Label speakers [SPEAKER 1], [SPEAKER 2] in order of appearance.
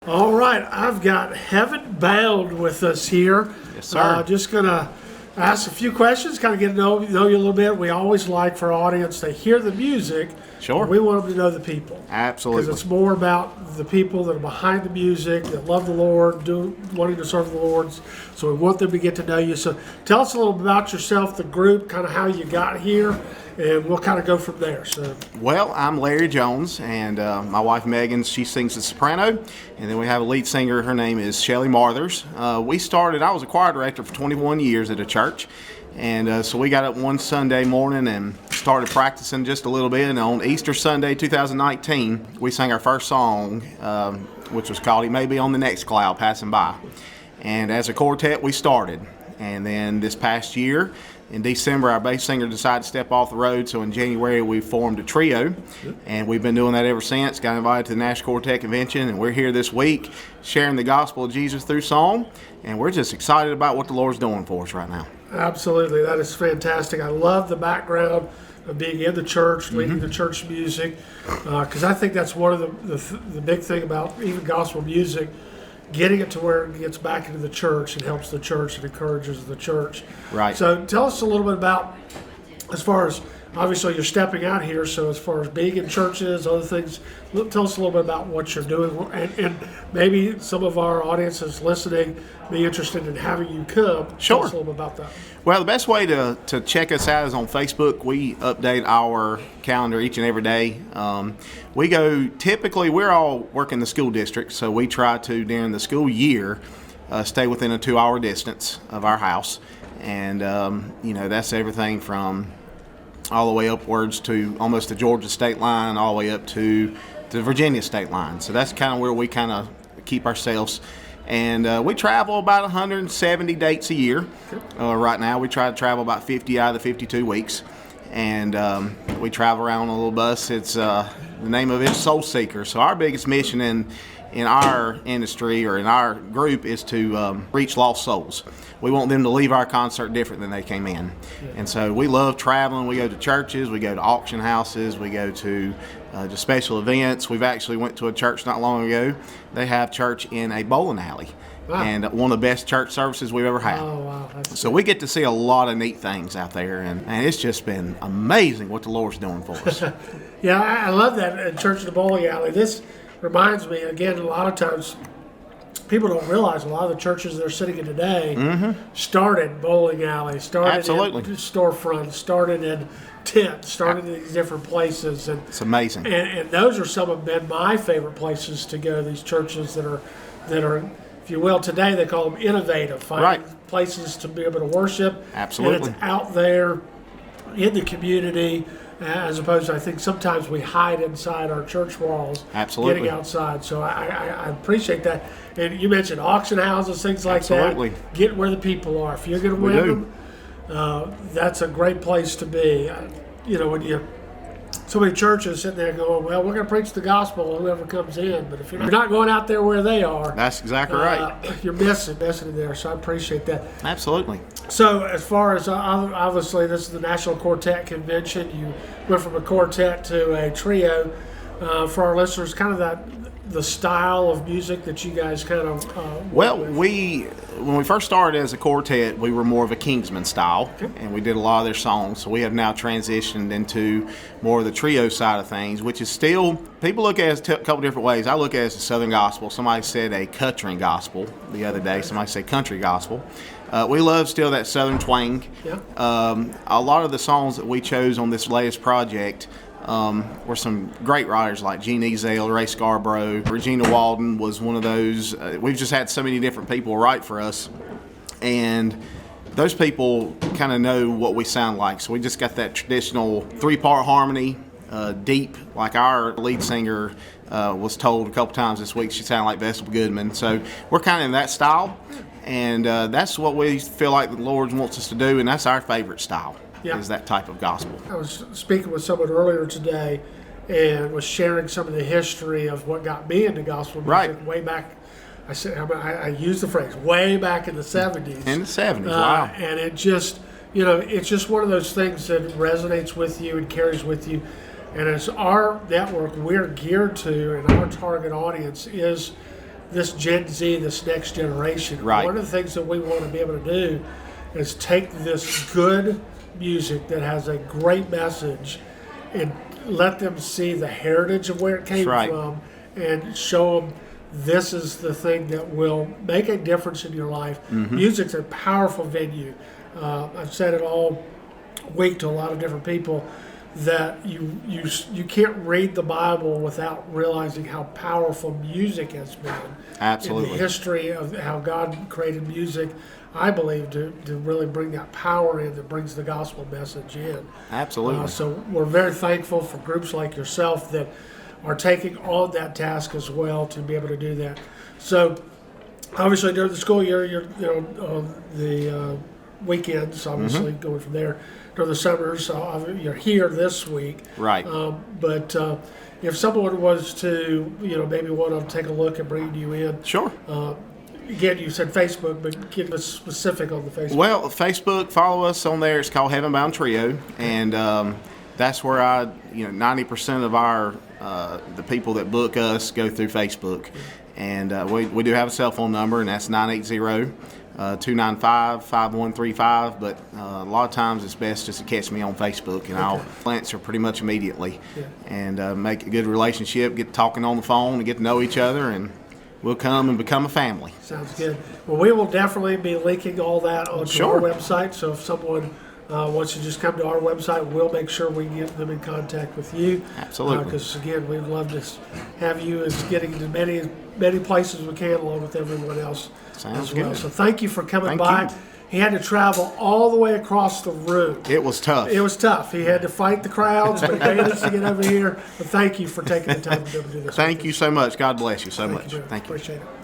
[SPEAKER 1] All right, I've got Heaven Bound with us here.
[SPEAKER 2] Yes, sir.
[SPEAKER 1] Just going to ask a few questions, kind of get to know you a little bit. We always like for our audience to hear the music.
[SPEAKER 2] Sure.
[SPEAKER 1] We want them to know the people.
[SPEAKER 2] Absolutely.
[SPEAKER 1] Because it's more about the people that are behind the music, that love the Lord, wanting to serve the Lord. So we want them to get to know you. So tell us a little bit about yourself, the group, kind of how you got here, and we'll kind of go from there.
[SPEAKER 2] Well, I'm Larry Jones, and my wife Megan, she sings the soprano, and then we have a lead singer. Her name is Shelly Marthers. I was a choir director for 21 years at a church, and so we got up one Sunday morning and started practicing just a little bit, and on Easter Sunday 2019, we sang our first song, which was called "He May Be on the Next Cloud Passing By." And as a quartet, we started, and then this past year, in December, our bass singer decided to step off the road, so in January we formed a trio, and we've been doing that ever since. Got invited to the National Quartet Convention, and we're here this week sharing the gospel of Jesus through song, and we're just excited about what the Lord's doing for us right now.
[SPEAKER 1] Absolutely, that is fantastic. I love the background of being in the church, leading the church music, because I think that's one of the big thing about even gospel music, getting it to where it gets back into the church and helps the church and encourages the church.
[SPEAKER 2] Right.
[SPEAKER 1] So tell us a little bit about, as far as, obviously you're stepping out here, so as far as being in churches, other things, tell us a little bit about what you're doing, and maybe some of our audiences listening be interested in having you come.
[SPEAKER 2] Sure.
[SPEAKER 1] Tell us a little bit about that.
[SPEAKER 2] Well, the best way to check us out is on Facebook. We update our calendar each and every day. Typically we're all working the school district, so we try to, during the school year, stay within a 2-hour distance of our house. And, that's everything from all the way upwards to almost the Georgia state line, all the way up to the Virginia state line. So that's kind of where we kind of keep ourselves. And we travel about 170 dates a year. Right now we try to travel about 50 out of the 52 weeks. And we travel around on a little bus. It's the name of it is Soul Seeker. So our biggest mission in our industry or in our group is to reach lost souls. We want them to leave our concert different than they came in. And so we love traveling. We go to churches, we go to auction houses, we go to just special events. We've actually went to a church not long ago. They have church in a bowling alley. Wow. And one of the best church services we've ever had.
[SPEAKER 1] Oh, wow.
[SPEAKER 2] So we get to see a lot of neat things out there, and it's just been amazing what the Lord's doing for us.
[SPEAKER 1] Yeah, I love that, Church in the Bowling Alley. This reminds me, again, a lot of times people don't realize a lot of the churches that are sitting in today started bowling alleys, started
[SPEAKER 2] Absolutely.
[SPEAKER 1] in storefronts, started in tents, started in these different places. And
[SPEAKER 2] it's amazing.
[SPEAKER 1] And those are some of been my favorite places to go, these churches that are, if you will, today they call them innovative, finding places to be able to worship.
[SPEAKER 2] Absolutely.
[SPEAKER 1] And it's out there in the community, as opposed to, I think sometimes we hide inside our church walls.
[SPEAKER 2] Absolutely.
[SPEAKER 1] Getting outside. So I appreciate that. And you mentioned auction houses, things like
[SPEAKER 2] Absolutely.
[SPEAKER 1] that. Get where the people are. If you're going to win them, that's a great place to be. When so many churches sitting there going, well, we're going to preach the gospel to whoever comes in. But if you're not going out there where they are,
[SPEAKER 2] that's exactly right.
[SPEAKER 1] You're missing it there. So I appreciate that.
[SPEAKER 2] Absolutely.
[SPEAKER 1] So as far as, obviously, this is the National Quartet Convention. You went from a quartet to a trio. For our listeners, kind of the style of music that you guys kind of
[SPEAKER 2] when we first started as a quartet, we were more of a Kingsman style, and we did a lot of their songs. So we have now transitioned into more of the trio side of things, which is still, people look at it as a couple different ways. I look at it as a Southern gospel. Somebody said a country gospel the other day. Somebody said country gospel. We love still that Southern twang.
[SPEAKER 1] Yeah.
[SPEAKER 2] A lot of the songs that we chose on this latest project were some great writers like Gene Ezell, Ray Scarborough. Regina Walden was one of those. We've just had so many different people write for us, and those people kind of know what we sound like. So we just got that traditional 3-part harmony, deep, like our lead singer was told a couple times this week she sounded like Vestal Goodman. So we're kind of in that style, and that's what we feel like the Lord wants us to do, and that's our favorite style.
[SPEAKER 1] Yeah.
[SPEAKER 2] Is that type of gospel.
[SPEAKER 1] I was speaking with someone earlier today and was sharing some of the history of what got me into gospel music way back. I said, I used the phrase, way back in the 70s.
[SPEAKER 2] In the 70s, wow.
[SPEAKER 1] And it just, it's just one of those things that resonates with you and carries with you. And as our network, we're geared to, and our target audience is this Gen Z, this next generation.
[SPEAKER 2] Right.
[SPEAKER 1] One of the things that we want to be able to do is take this good music that has a great message and let them see the heritage of where it came from, and show them this is the thing that will make a difference in your life. Music's a powerful venue. I've said it all week to a lot of different people that you can't read the Bible without realizing how powerful music has been.
[SPEAKER 2] Absolutely.
[SPEAKER 1] In the history of how God created music, I believe, to really bring that power in that brings the gospel message in.
[SPEAKER 2] Absolutely.
[SPEAKER 1] So we're very thankful for groups like yourself that are taking on that task as well to be able to do that. So obviously during the school year, you're on the weekends, obviously going from there. During the summers, you're here this week.
[SPEAKER 2] Right.
[SPEAKER 1] But if someone was to, maybe want to take a look at bringing you in.
[SPEAKER 2] Sure.
[SPEAKER 1] Again, you said Facebook, but give us specific on the Facebook.
[SPEAKER 2] Well, Facebook, follow us on there. It's called Heaven Bound Trio, and that's where 90% of our the people that book us go through Facebook, and we do have a cell phone number, and that's 980-295-5135. But a lot of times it's best just to catch me on Facebook, and I'll answer pretty much immediately, and make a good relationship, get talking on the phone, and get to know each other, and we'll come and become a family.
[SPEAKER 1] Sounds good. Well, we will definitely be linking all that onto our website. So if someone wants to just come to our website, we'll make sure we get them in contact with you.
[SPEAKER 2] Absolutely.
[SPEAKER 1] Because again, we'd love to have you as getting into many places we can, along with everyone else
[SPEAKER 2] Sounds
[SPEAKER 1] as well.
[SPEAKER 2] good.
[SPEAKER 1] So thank you for coming
[SPEAKER 2] Thank
[SPEAKER 1] by.
[SPEAKER 2] you.
[SPEAKER 1] He had to travel all the way across the room.
[SPEAKER 2] It was tough.
[SPEAKER 1] It was tough. He had to fight the crowds, but he managed to get over here. But thank you for taking the time to be able to do this.
[SPEAKER 2] Thank you so much. God bless you so much.
[SPEAKER 1] Thank you.
[SPEAKER 2] Thank you.
[SPEAKER 1] Appreciate it.